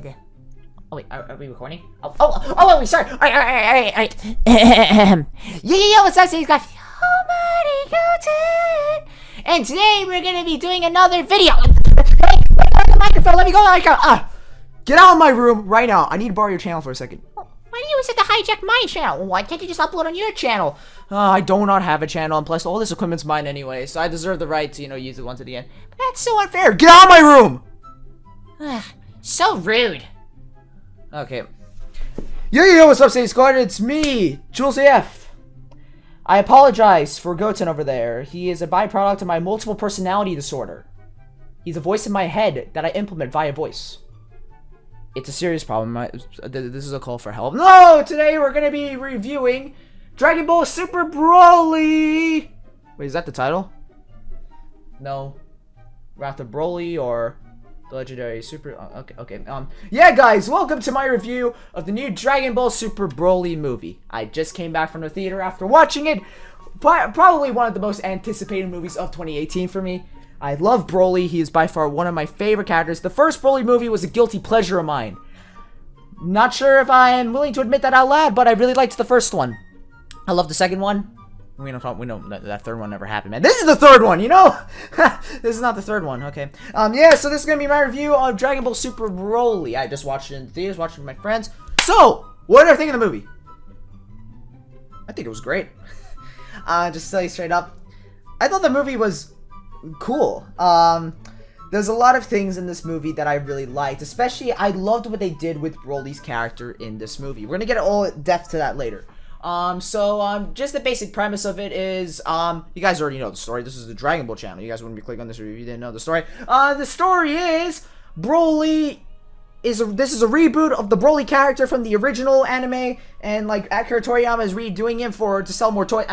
good. Oh wait, are we recording? Oh, sorry. Alright. Yeah, what's up, guys? Goten! And today we're gonna be doing another video. Hey, the microphone, let me go. Get out of my room right now. I need to borrow your channel for a second. Why do you always have to hijack my channel? Why can't you just upload on your channel? I do not have a channel, and plus all this equipment's mine anyway, so I deserve the right to, use it once at the end. But that's so unfair. Get out of my room! So rude. Okay. Yo, what's up, City Squad? It's me, Jules AF. I apologize for Goten over there. He is a byproduct of my multiple personality disorder. He's a voice in my head that I implement via voice. It's a serious problem. This is a call for help. No! Today we're gonna be reviewing Dragon Ball Super Broly! Wait, is that the title? No. Wrath of Broly or the Legendary Super... okay. Yeah, guys, welcome to my review of the new Dragon Ball Super Broly movie. I just came back from the theater after watching it. Probably one of the most anticipated movies of 2018 for me. I love Broly. He is by far one of my favorite characters. The first Broly movie was a guilty pleasure of mine. Not sure if I am willing to admit that out loud, but I really liked the first one. I love the second one. We know that third one never happened, man. This is the third one, you know? This is not the third one, okay. Yeah, so this is gonna be my review of Dragon Ball Super Broly. I just watched it in the theaters, watched it with my friends. So, what did I think of the movie? I think it was great. Just to tell you straight up, I thought the movie was cool. There's a lot of things in this movie that I really liked. Especially, I loved what they did with Broly's character in this movie. We're gonna get all depth to that later. Just the basic premise of it is, you guys already know the story. This is the Dragon Ball channel. You guys wouldn't be clicking on this review if you didn't know the story. The story is, Broly this is a reboot of the Broly character from the original anime, and, like, Akira Toriyama is redoing him to sell more toys,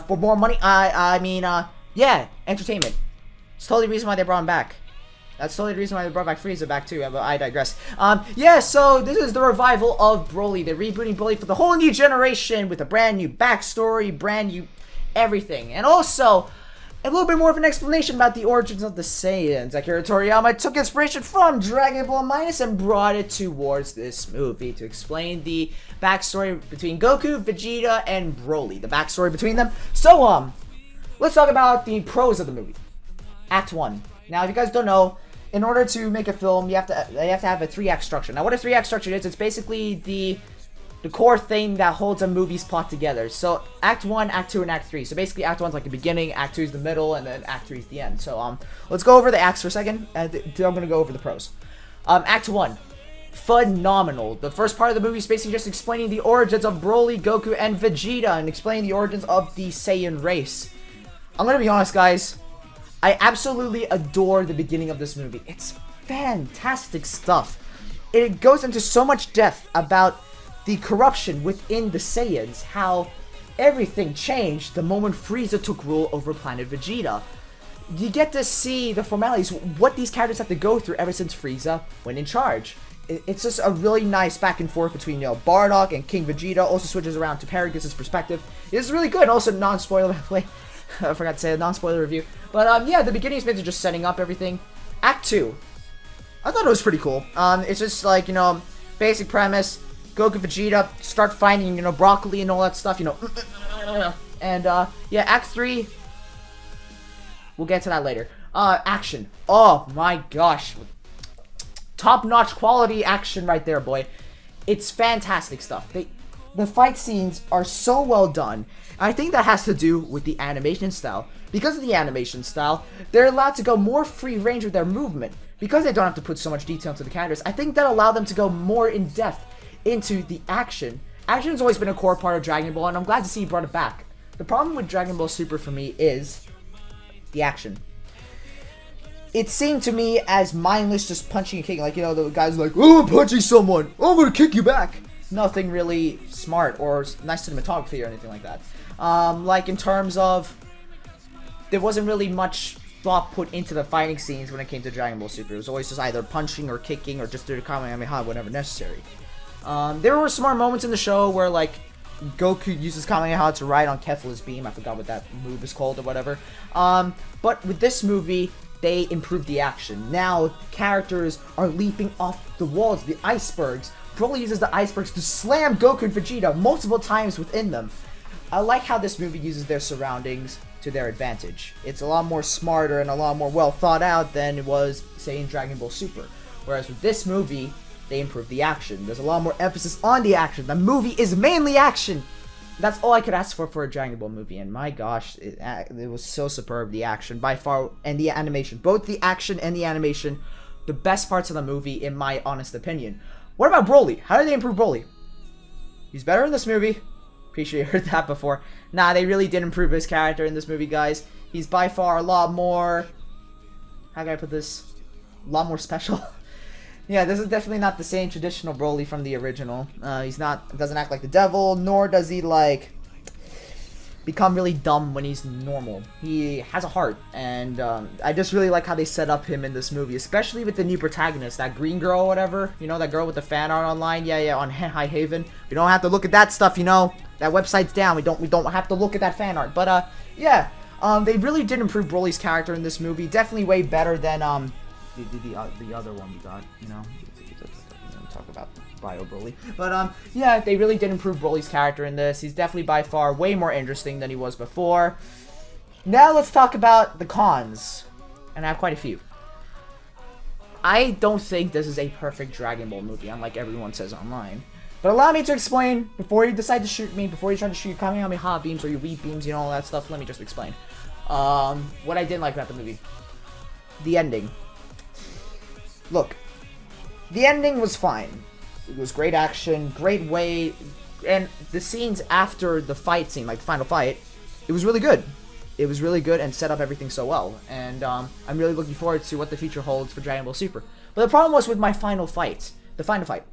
for more money, yeah, entertainment. It's totally the reason why they brought him back. That's totally the reason why they brought back Frieza back too, but I digress. Yeah, so this is the revival of Broly. They're rebooting Broly for the whole new generation with a brand new backstory, brand new everything. And also, a little bit more of an explanation about the origins of the Saiyans. Akira Toriyama took inspiration from Dragon Ball Minus and brought it towards this movie to explain the backstory between Goku, Vegeta, and Broly. The backstory between them. So, let's talk about the pros of the movie. Act 1. Now, if you guys don't know, in order to make a film, you have to have a 3-act structure. Now, what a 3-act structure is, it's basically the core thing that holds a movie's plot together. So, Act 1, Act 2, and Act 3. So, basically, Act 1's like the beginning, Act 2 is the middle, and then Act 3 is the end. So, let's go over the acts for a second, and I'm going to go over the pros. Act 1. Phenomenal. The first part of the movie is basically just explaining the origins of Broly, Goku, and Vegeta, and explaining the origins of the Saiyan race. I'm going to be honest, guys. I absolutely adore the beginning of this movie. It's fantastic stuff. It goes into so much depth about the corruption within the Saiyans, how everything changed the moment Frieza took rule over planet Vegeta. You get to see the formalities, what these characters have to go through ever since Frieza went in charge. It's just a really nice back and forth between, Bardock and King Vegeta. Also switches around to Perry, gives his perspective. It's really good. Also, non-spoiler play. I forgot to say a non-spoiler review. But, yeah, the beginning is basically just setting up everything. Act 2. I thought it was pretty cool. It's just like, basic premise. Goku, Vegeta start finding, broccoli and all that stuff, And, yeah, Act 3. We'll get to that later. Action. Oh, my gosh. Top-notch quality action right there, boy. It's fantastic stuff. The fight scenes are so well done. I think that has to do with the animation style. Because of the animation style, they're allowed to go more free range with their movement. Because they don't have to put so much detail into the characters, I think that allowed them to go more in depth into the action. Action has always been a core part of Dragon Ball, and I'm glad to see he brought it back. The problem with Dragon Ball Super for me is the action. It seemed to me as mindless, just punching and kicking. Like, the guys like, oh, I'm punching someone. Oh, I'm gonna kick you back. Nothing really smart or nice cinematography or anything like that. Like, in terms of, there wasn't really much thought put into the fighting scenes when it came to Dragon Ball Super. It was always just either punching or kicking or just do the Kamehameha whenever necessary. There were some more moments in the show where, like, Goku uses Kamehameha to ride on Kefla's beam. I forgot what that move is called or whatever. But with this movie, they improved the action. Now, characters are leaping off the walls, the icebergs. Broly uses the icebergs to slam Goku and Vegeta multiple times within them. I like how this movie uses their surroundings to their advantage. It's a lot more smarter and a lot more well thought out than it was, say, in Dragon Ball Super. Whereas with this movie, they improved the action. There's a lot more emphasis on the action. The movie is mainly action. That's all I could ask for a Dragon Ball movie, and my gosh, it was so superb, the action, by far, and the animation. Both the action and the animation, the best parts of the movie, in my honest opinion. What about Broly? How did they improve Broly? He's better in this movie. Pretty sure you heard that before. Nah, they really did improve his character in this movie, guys. He's by far a lot more... How can I put this? A lot more special. Yeah, this is definitely not the same traditional Broly from the original. Doesn't act like the devil, nor does he, like, become really dumb when he's normal. He has a heart, and I just really like how they set up him in this movie, especially with the new protagonist, that green girl or whatever. You know, that girl with the fan art online? Yeah, on High Haven. We don't have to look at that stuff, you know. That website's down. We don't have to look at that fan art. But, yeah. They really did improve Broly's character in this movie. Definitely way better than, the other one we got, you know. Talk about Bio Broly. But, yeah, they really did improve Broly's character in this. He's definitely by far way more interesting than he was before. Now let's talk about the cons. And I have quite a few. I don't think this is a perfect Dragon Ball movie, unlike everyone says online. But allow me to explain, before you decide to shoot me, before you try to shoot your Kamehameha beams or your weak beams, you know, all that stuff, let me just explain. What I didn't like about the movie. The ending. Look, the ending was fine. It was great action, great way, and the scenes after the fight scene, like the final fight, it was really good. It was really good and set up everything so well. And I'm really looking forward to what the future holds for Dragon Ball Super. But the problem was with my final fight, the final fight.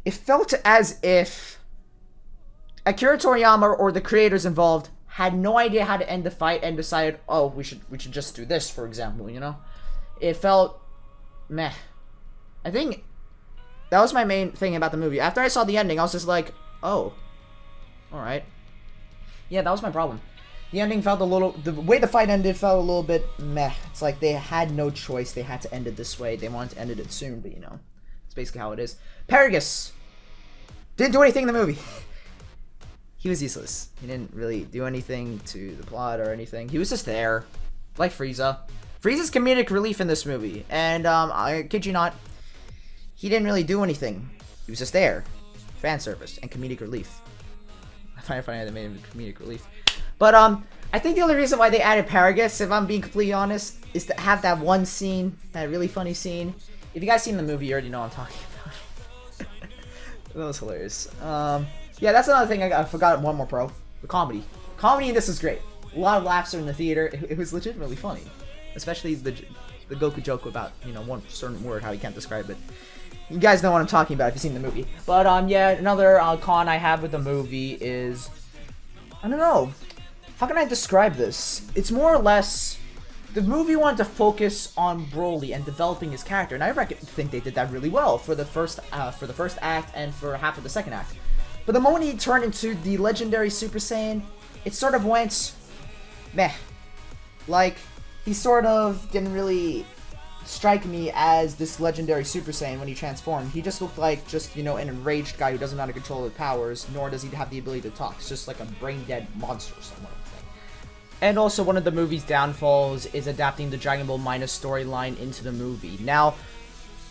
It felt as if Akira Toriyama or the creators involved had no idea how to end the fight and decided, oh, we should just do this, for example, you know? It felt meh. I think that was my main thing about the movie. After I saw the ending, I was just like, oh, alright. Yeah, that was my problem. The ending felt a little, the way the fight ended felt a little bit meh. It's like they had no choice. They had to end it this way. They wanted to end it soon, but you know, it's basically how it is. Paragus didn't do anything in the movie. He was useless. He didn't really do anything to the plot or anything. He was just there, like Frieza. Frieza's comedic relief in this movie, and I kid you not, he didn't really do anything. He was just there, fan service and comedic relief. I find it funny how they made him comedic relief. But I think the only reason why they added Paragus, if I'm being completely honest, is to have that one scene, that really funny scene. If you guys seen the movie, you already know what I'm talking about. That was hilarious. Yeah, that's another thing I forgot. One more pro. The comedy. Comedy in this is great. A lot of laughs are in the theater. It was legitimately funny. Especially the Goku joke about, you know, one certain word, how he can't describe it. You guys know what I'm talking about if you've seen the movie. But, yeah, another con I have with the movie is... I don't know. How can I describe this? It's more or less... The movie wanted to focus on Broly and developing his character, and I think they did that really well for the first act and for half of the second act. But the moment he turned into the legendary Super Saiyan, it sort of went meh. Like, he sort of didn't really strike me as this legendary Super Saiyan when he transformed. He just looked like just, you know, an enraged guy who doesn't know how to control his powers, nor does he have the ability to talk. It's just like a brain-dead monster or something. And also, one of the movie's downfalls is adapting the Dragon Ball Minus storyline into the movie. Now,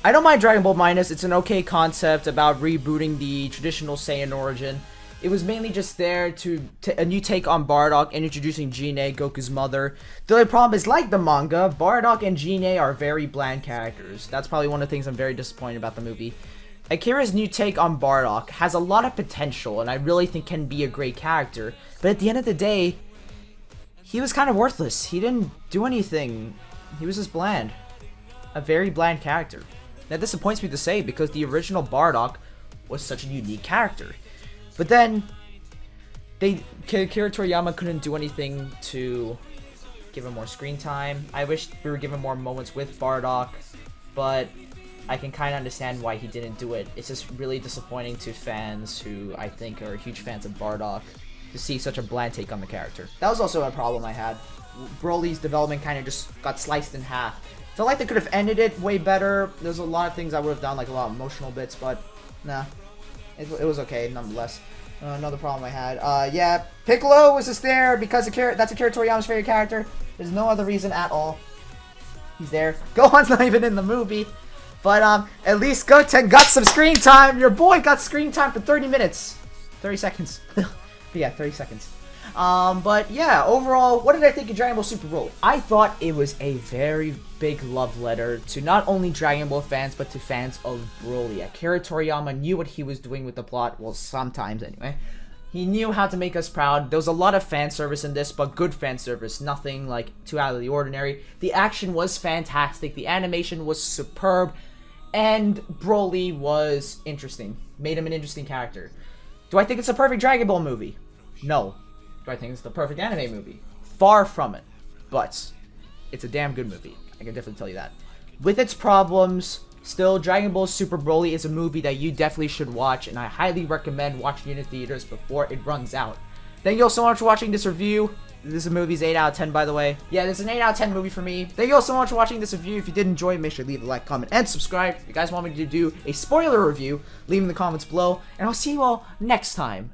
I don't mind Dragon Ball Minus. It's an okay concept about rebooting the traditional Saiyan origin. It was mainly just there to a new take on Bardock and introducing Gine, Goku's mother. The only problem is, like the manga, Bardock and Gine are very bland characters. That's probably one of the things I'm very disappointed about the movie. Akira's new take on Bardock has a lot of potential, and I really think can be a great character. But at the end of the day, he was kind of worthless. He didn't do anything. He was just bland. A very bland character. That disappoints me to say because the original Bardock was such a unique character. But then, Akira Toriyama couldn't do anything to give him more screen time. I wish we were given more moments with Bardock, but I can kind of understand why he didn't do it. It's just really disappointing to fans who I think are huge fans of Bardock. to see such a bland take on the character. That was also a problem I had. Broly's development kind of just got sliced in half. Felt like they could have ended it way better. There's a lot of things I would have done, like a lot of emotional bits, but nah, it was okay nonetheless. Another problem I had. Yeah, Piccolo was just there because that's Akira Toriyama's favorite character. There's no other reason at all. He's there. Gohan's not even in the movie. But at least Goten got some screen time. Your boy got screen time for 30 minutes. 30 seconds. Yeah, 30 seconds. But yeah, overall, what did I think of Dragon Ball Super Broly? I thought it was a very big love letter to not only Dragon Ball fans, but to fans of Broly. Akira Toriyama knew what he was doing with the plot. Well, sometimes anyway. He knew how to make us proud. There was a lot of fan service in this, but good fan service. Nothing like too out of the ordinary. The action was fantastic. The animation was superb. And Broly was interesting. Made him an interesting character. Do I think it's a perfect Dragon Ball movie? No. Do I think it's the perfect anime movie? Far from it. But it's a damn good movie. I can definitely tell you that. With its problems, still, Dragon Ball Super Broly is a movie that you definitely should watch, and I highly recommend watching it in theaters before it runs out. Thank you all so much for watching this review. This movie's 8 out of 10, by the way. Yeah, this is an 8 out of 10 movie for me. Thank you all so much for watching this review. If you did enjoy it, make sure to leave a like, comment, and subscribe. If you guys want me to do a spoiler review, leave in the comments below. And I'll see you all next time.